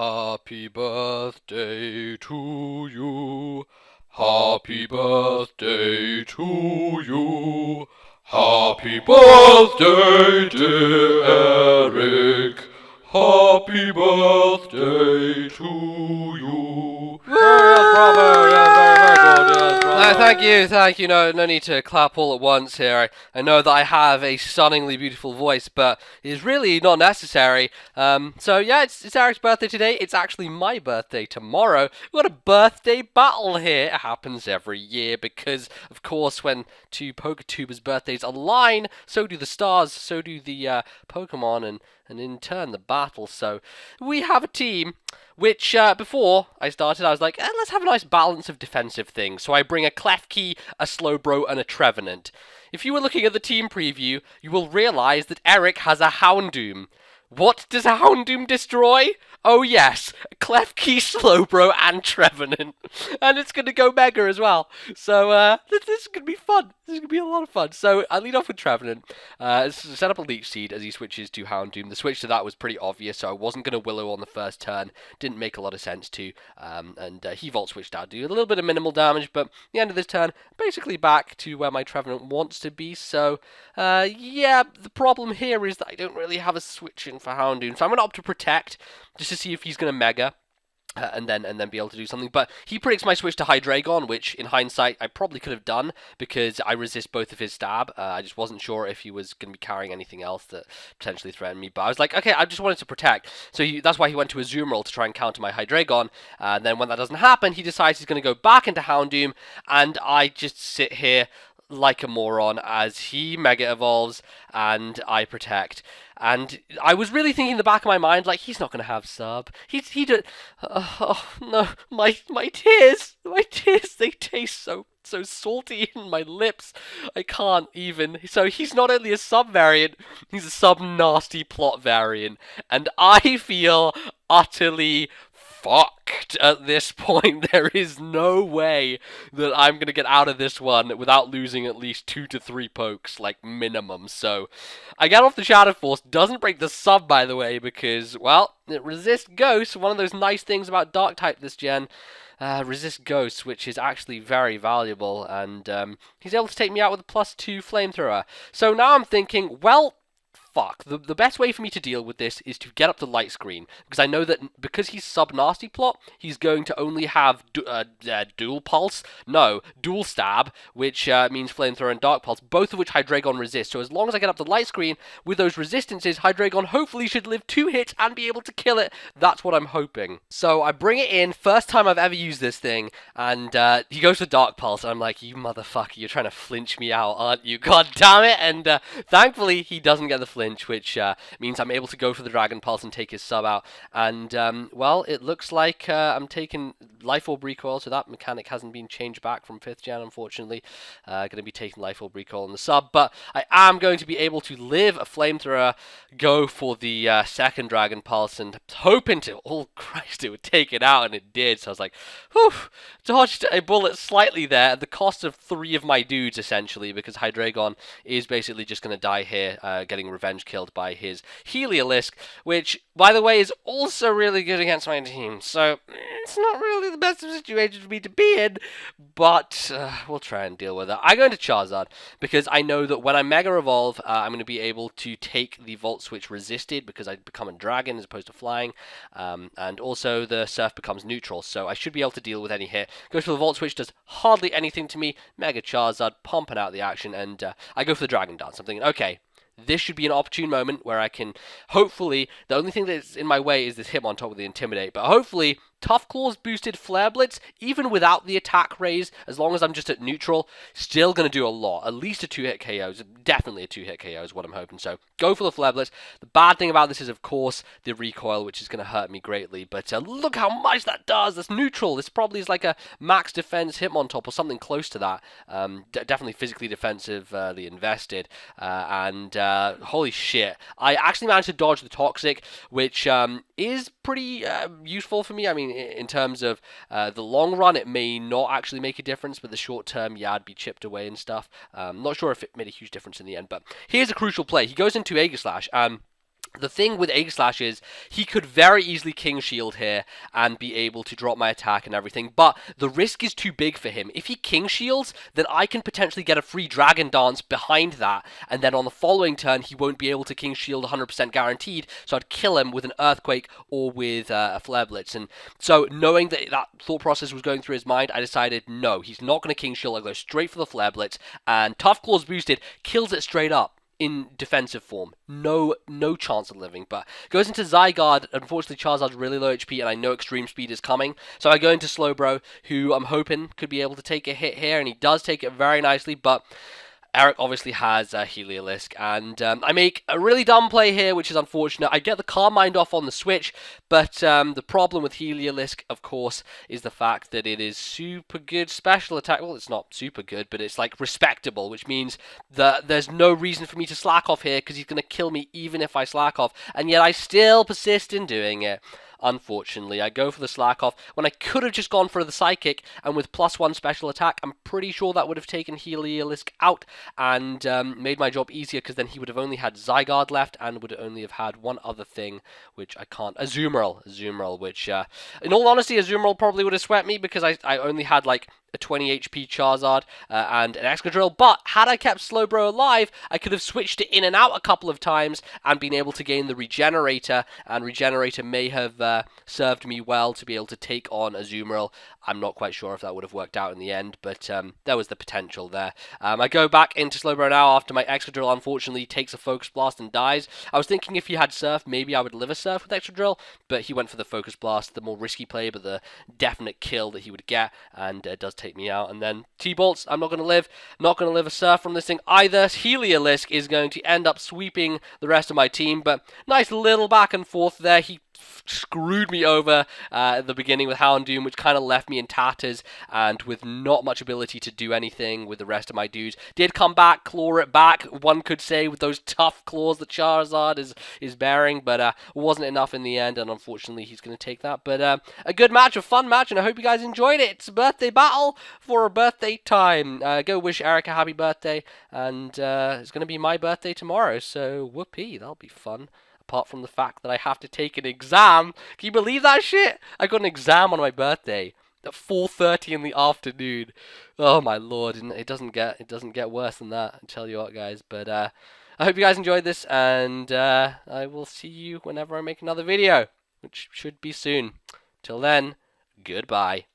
Happy birthday to you. Happy birthday to you. Happy birthday, dear Eric. Happy birthday to you. Yes, bravo. Yeah, very good. Yes, bravo. Thank you. No need to clap all at once here. I know that I have a stunningly beautiful voice, but it is really not necessary. So yeah, it's Eric's birthday today. It's actually my birthday tomorrow. We've got a birthday battle here. It happens every year because, of course, when two PokeTubers' birthdays align, so do the stars, so do the Pokemon, and in turn the battle. So we have a team which, before I started, I was like, let's have a nice balance of defensive things. So I bring a Klefki, a Slowbro, and a Trevenant. If you were looking at the team preview, you will realize that Eric has a Houndoom. What does a Houndoom destroy? Oh yes, Klefki, Slowbro, and Trevenant. And it's going to go Mega as well. So this is going to be fun. This is going to be a lot of fun. So I lead off with Trevenant. Set up a Leech Seed as he switches to Houndoom. The switch to that was pretty obvious, so I wasn't going to Willow on the first turn. Didn't make a lot of sense to. And he Volt switched out, do a little bit of minimal damage, but at the end of this turn, basically back to where my Trevenant wants to be. So yeah, the problem here is that I don't really have a switch in for Houndoom, so I'm going to opt to Protect, just to see if he's going to Mega. And then be able to do something. But he predicts my switch to Hydreigon, which in hindsight I probably could have done because I resist both of his stab. I just wasn't sure if he was going to be carrying anything else that potentially threatened me. But I was like, okay, I just wanted to protect. So that's why he went to a Azumarill to try and counter my Hydreigon. And then when that doesn't happen, he decides he's going to go back into Houndoom, and I just sit here like a moron as he Mega Evolves and I protect. And I was really thinking in the back of my mind, like, he's not going to have sub. He did. Oh no, my tears, they taste so salty in my lips. I can't even. So he's not only a sub variant, he's a sub nasty plot variant, and I feel utterly fucked at this point. There is no way that I'm going to get out of this one without losing at least 2 to 3 pokes, like minimum. So I get off the Shadow Force. Doesn't break the sub, by the way, because, well, it resists Ghost. One of those nice things about Dark type this gen. Resist Ghost, which is actually very valuable, and he's able to take me out with a +2 Flamethrower. So now I'm thinking, well, fuck. The best way for me to deal with this is to get up the light screen, because I know that because he's sub-nasty plot, he's going to only have dual pulse, no, dual stab, which means Flamethrower and Dark Pulse, both of which Hydreigon resists. So as long as I get up the light screen with those resistances, Hydreigon hopefully should live 2 hits and be able to kill it. That's what I'm hoping. So I bring it in, first time I've ever used this thing, and he goes for Dark Pulse, and I'm like, you motherfucker, you're trying to flinch me out, aren't you? God damn it! And thankfully, he doesn't get the flinch, which means I'm able to go for the Dragon Pulse and take his sub out. And, well, it looks like I'm taking Life Orb Recoil, so that mechanic hasn't been changed back from 5th gen, unfortunately. Going to be taking Life Orb Recoil in the sub, but I am going to be able to live a Flamethrower, go for the second Dragon Pulse, and hoping to, oh Christ, it would take it out, and it did. So I was like, whew, dodged a bullet slightly there at the cost of 3 of my dudes, essentially, because Hydreigon is basically just going to die here, getting revenge killed by his Heliolisk, which, by the way, is also really good against my team. So it's not really the best of situations for me to be in, but we'll try and deal with it. I go into Charizard because I know that when I Mega Evolve, I'm going to be able to take the Volt Switch resisted because I become a dragon as opposed to flying, and also the Surf becomes neutral, so I should be able to deal with any hit. Goes for the Volt Switch, does hardly anything to me. Mega Charizard, pumping out the action, and I go for the Dragon Dance. I'm thinking, okay, this should be an opportune moment where I can, hopefully, the only thing that's in my way is this Hitmontop with the Intimidate, but hopefully, Tough Claws boosted Flare Blitz, even without the attack raise, as long as I'm just at neutral, still going to do a lot. At least a 2-hit KO, definitely a 2-hit KO is what I'm hoping, so go for the Flare Blitz. The bad thing about this is, of course, the recoil, which is going to hurt me greatly, but look how much that does. That's neutral. This probably is like a max defense Hitmontop or something close to that. Definitely physically defensively invested, and holy shit. I actually managed to dodge the Toxic, which is pretty useful for me. I mean, in terms of the long run, it may not actually make a difference, but the short term, yeah, I'd be chipped away and stuff. Not sure if it made a huge difference in the end, but here's a crucial play. He goes into Aegislash, The thing with Aegislash is he could very easily King Shield here and be able to drop my attack and everything, but the risk is too big for him. If he King Shields, then I can potentially get a free Dragon Dance behind that, and then on the following turn he won't be able to King Shield 100% guaranteed, so I'd kill him with an Earthquake or with a Flare Blitz. And so knowing that that thought process was going through his mind, I decided no, he's not going to King Shield. I'll go straight for the Flare Blitz, and Tough Claws boosted kills it straight up in defensive form. No chance of living, but goes into Zygarde. Unfortunately, Charizard's really low HP, and I know Extreme Speed is coming, so I go into Slowbro, who I'm hoping could be able to take a hit here, and he does take it very nicely, but Eric obviously has Heliolisk, and I make a really dumb play here, which is unfortunate. I get the Calm Mind off on the switch, but the problem with Heliolisk, of course, is the fact that it is super good special attack. Well, it's not super good, but it's like respectable, which means that there's no reason for me to slack off here, because he's going to kill me even if I slack off, and yet I still persist in doing it. Unfortunately, I go for the slack off when I could have just gone for the Psychic, and with +1 special attack, I'm pretty sure that would have taken Heliolisk out and made my job easier, because then he would have only had Zygarde left and would only have had one other thing, which I can't. Azumarill, which, in all honesty, Azumarill probably would have swept me, because I only had like a 20 HP Charizard and an Excadrill, but had I kept Slowbro alive, I could have switched it in and out a couple of times and been able to gain the Regenerator, and Regenerator may have served me well to be able to take on Azumarill. I'm not quite sure if that would have worked out in the end, but there was the potential there. I go back into Slowbro now after my Excadrill unfortunately takes a Focus Blast and dies. I was thinking if he had Surf, maybe I would live a Surf with Excadrill, but he went for the Focus Blast, the more risky play, but the definite kill that he would get, and does take me out. And then T-Bolts, I'm not going to live a Surf from this thing either. Heliolisk is going to end up sweeping the rest of my team, but nice little back and forth there. He screwed me over at the beginning with Houndoom, which kind of left me in tatters and with not much ability to do anything with the rest of my dudes. Did come back, claw it back, one could say, with those tough claws that Charizard is bearing, but wasn't enough in the end, and unfortunately he's going to take that. But a good match, a fun match, and I hope you guys enjoyed it. It's a birthday battle for a birthday time. Go wish Eric a happy birthday, and it's going to be my birthday tomorrow, so whoopee, that'll be fun. Apart from the fact that I have to take an exam. Can you believe that shit? I got an exam on my birthday at 4:30 in the afternoon. Oh my lord, it doesn't get worse than that. I tell you what, guys. But I hope you guys enjoyed this, and I will see you whenever I make another video, which should be soon. Till then, goodbye.